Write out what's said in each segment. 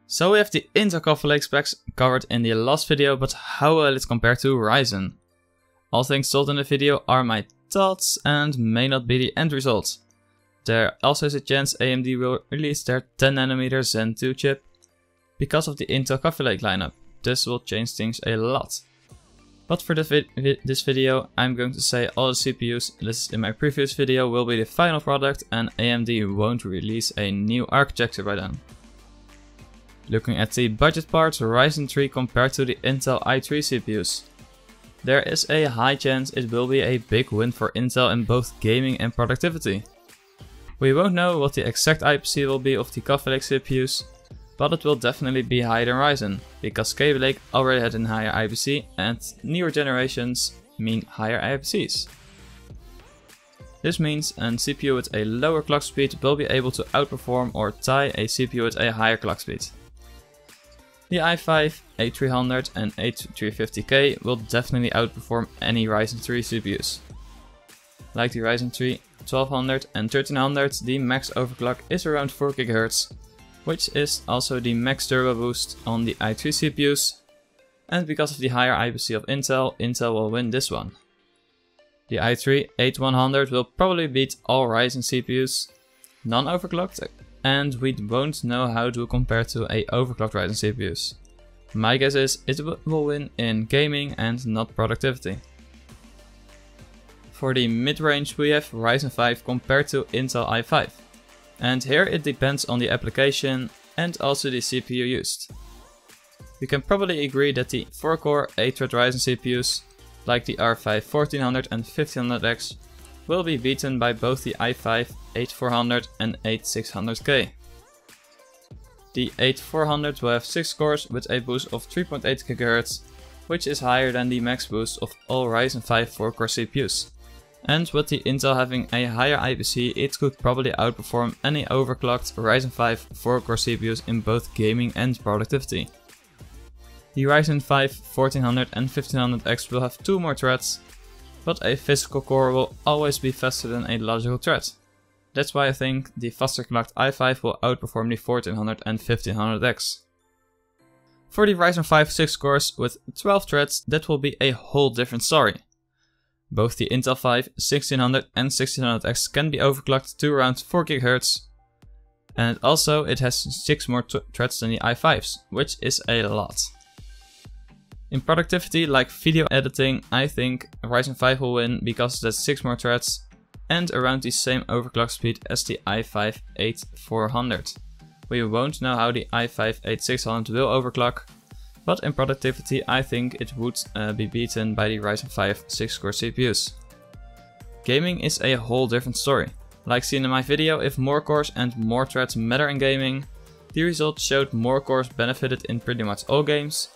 So we have the Intel Coffee Lake specs covered in the last video, but how will it compare to Ryzen? All things told in the video are my thoughts and may not be the end result. There also is a chance AMD will release their 10nm Zen 2 chip because of the Intel Coffee Lake lineup. This will change things a lot. But for this video I'm going to say all the CPUs listed in my previous video will be the final product and AMD won't release a new architecture by then. Looking at the budget part, Ryzen 3 compared to the Intel i3 CPUs. There is a high chance it will be a big win for Intel in both gaming and productivity. We won't know what the exact IPC will be of the Coffee Lake CPUs, but it will definitely be higher than Ryzen, because Kaby Lake already had a higher IPC and newer generations mean higher IPCs. This means a CPU with a lower clock speed will be able to outperform or tie a CPU with a higher clock speed. The i5, 8300 and 8350K will definitely outperform any Ryzen 3 CPUs. Like the Ryzen 3 1200 and 1300, the max overclock is around 4 GHz, which is also the max turbo boost on the i3 CPUs, and because of the higher IPC of Intel, Intel will win this one. The i3 8100 will probably beat all Ryzen CPUs, non-overclocked, and we won't know how it will compare to a overclocked Ryzen CPUs. My guess is it will win in gaming and not productivity. For the mid-range we have Ryzen 5 compared to Intel i5. And here it depends on the application and also the CPU used. We can probably agree that the 4-core 8-thread Ryzen CPUs, like the R5 1400 and 1500X, will be beaten by both the i5 8400 and 8600K. The 8400 will have 6 cores with a boost of 3.8 GHz, which is higher than the max boost of all Ryzen 5 4-core CPUs. And with the Intel having a higher IPC, it could probably outperform any overclocked Ryzen 5 4-core CPUs in both gaming and productivity. The Ryzen 5 1400 and 1500X will have 2 more threads, but a physical core will always be faster than a logical thread. That's why I think the faster clocked i5 will outperform the 1400 and 1500X. For the Ryzen 5 6 cores with 12 threads, that will be a whole different story. Both the Intel 5 1600 and 1600X can be overclocked to around 4 GHz, and also it has 6 more threads than the i5s, which is a lot. In productivity like video editing, I think Ryzen 5 will win because it has 6 more threads and around the same overclock speed as the i5 8400. We won't know how the i5 8600 will overclock, but in productivity I think it would be beaten by the Ryzen 5 6-core CPUs. Gaming is a whole different story. Like seen in my video, if more cores and more threads matter in gaming, the results showed more cores benefited in pretty much all games,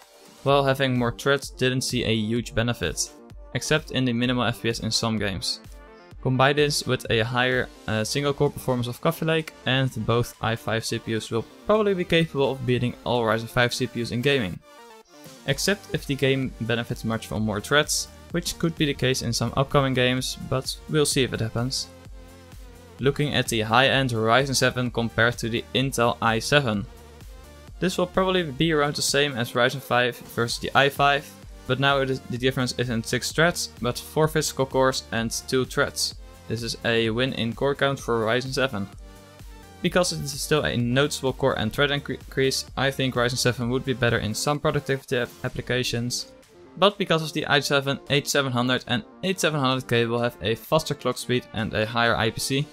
while having more threads didn't see a huge benefit, except in the minimal FPS in some games. Combine this with a higher single core performance of Coffee Lake, and both i5 CPUs will probably be capable of beating all Ryzen 5 CPUs in gaming. Except if the game benefits much from more threads, which could be the case in some upcoming games, but we'll see if it happens. Looking at the high-end Ryzen 7 compared to the Intel i7. This will probably be around the same as Ryzen 5 versus the i5, but now the difference isn't 6 threads, but 4 physical cores and 2 threads. This is a win in core count for Ryzen 7. Because it is still a noticeable core and thread increase, I think Ryzen 7 would be better in some productivity applications, but because of the i7 8700 and 8700K will have a faster clock speed and a higher IPC,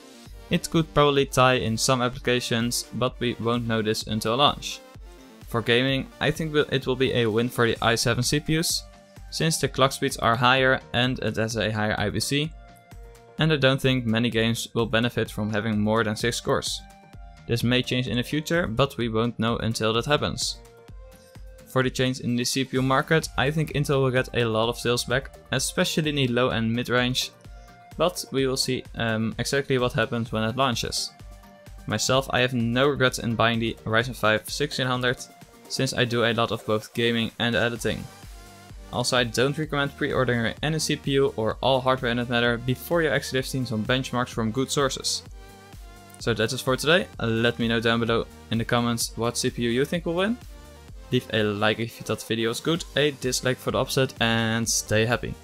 it could probably tie in some applications, but we won't know this until launch. For gaming, I think it will be a win for the i7 CPUs, since the clock speeds are higher and it has a higher IPC, and I don't think many games will benefit from having more than 6 cores. This may change in the future, but we won't know until that happens. For the change in the CPU market, I think Intel will get a lot of sales back, especially in the low and mid range, but we will see exactly what happens when it launches. Myself, I have no regrets in buying the Ryzen 5 1600, since I do a lot of both gaming and editing. Also, I don't recommend pre-ordering any CPU or all hardware in that matter before you actually have seen some benchmarks from good sources. So that is for today. Let me know down below in the comments what CPU you think will win. Leave a like if you thought the video was good, a dislike for the opposite, and stay happy.